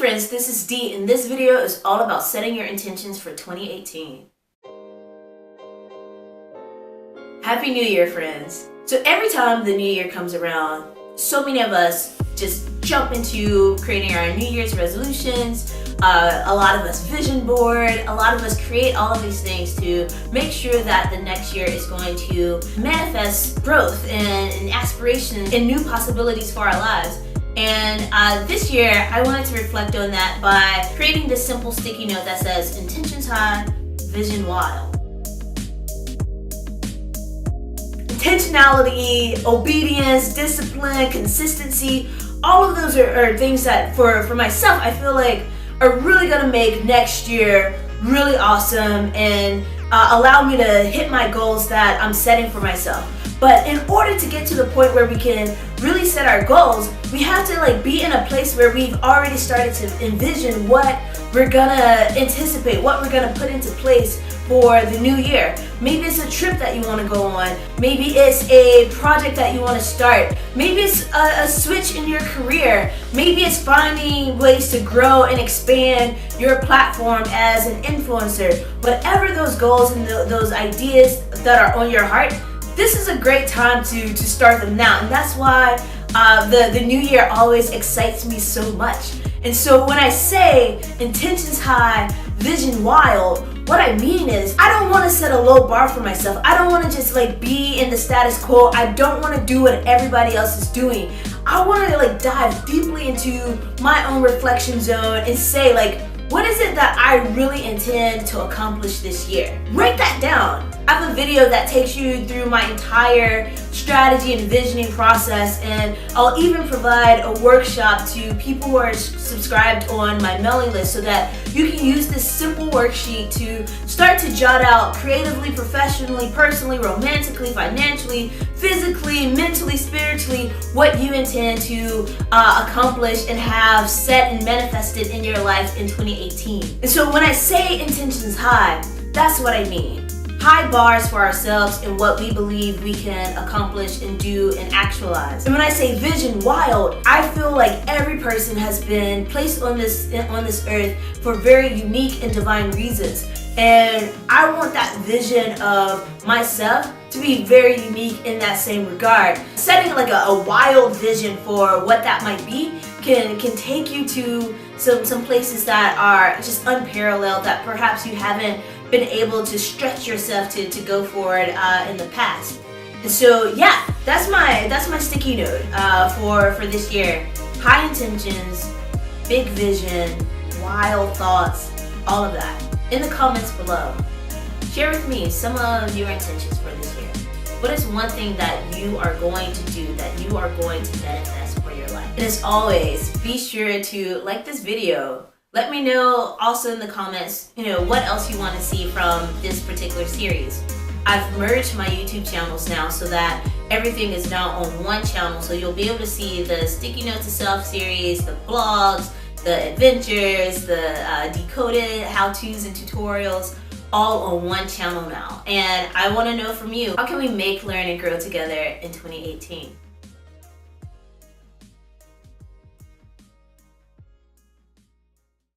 friends, this is Dee, and this video is all about setting your intentions for 2018. Happy New Year, friends. So every time the new year comes around, so many of us just jump into creating our New Year's resolutions. A lot of us vision board, a lot of us create all of these things to make sure that the next year is going to manifest growth and aspirations and new possibilities for our lives. And this year, I wanted to reflect on that by creating this simple sticky note that says, intentions high, vision wild. Intentionality, obedience, discipline, consistency, all of those are things that for myself, I feel like are really gonna make next year really awesome and allow me to hit my goals that I'm setting for myself. But in order to get to the point where we can really set our goals, we have to be in a place where we've already started to envision what we're gonna anticipate, what we're gonna put into place for the new year. Maybe it's a trip that you want to go on. Maybe it's a project that you want to start. Maybe it's a switch in your career. Maybe it's finding ways to grow and expand your platform as an influencer. Whatever those goals and those ideas that are on your heart, this is a great time to start them now. And that's why the new year always excites me so much. And so when I say intentions high, vision wild, what I mean is I don't want to set a low bar for myself. I don't want to just be in the status quo. I don't want to do what everybody else is doing. I want to dive deeply into my own reflection zone and say what is it that I really intend to accomplish this year? Write that down. I have a video that takes you through my entire strategy and visioning process, and I'll even provide a workshop to people who are subscribed on my mailing list so that you can use this simple worksheet to start to jot out creatively, professionally, personally, romantically, financially, physically, mentally, spiritually, what you intend to accomplish and have set and manifested in your life in 2018. And so when I say intentions high, that's what I mean. High bars for ourselves and what we believe we can accomplish and do and actualize. And when I say vision wild, I feel like every person has been placed on this earth for very unique and divine reasons. And I want that vision of myself to be very unique in that same regard. Setting a wild vision for what that might be can take you to some places that are just unparalleled, that perhaps you haven't been able to stretch yourself to go forward in the past. And so yeah, that's my sticky note for this year. High intentions, big vision, wild thoughts, all of that. In the comments below, share with me some of your intentions for this year. What is one thing that you are going to do, that you are going to manifest for your life? And as always, be sure to like this video. Let me know also in the comments, what else you want to see from this particular series. I've merged my YouTube channels now so that everything is now on one channel. So you'll be able to see the Sticky Note to Self series, the blogs, the adventures, the decoded how-tos and tutorials, all on one channel now. And I want to know from you, how can we make, learn, and grow together in 2018?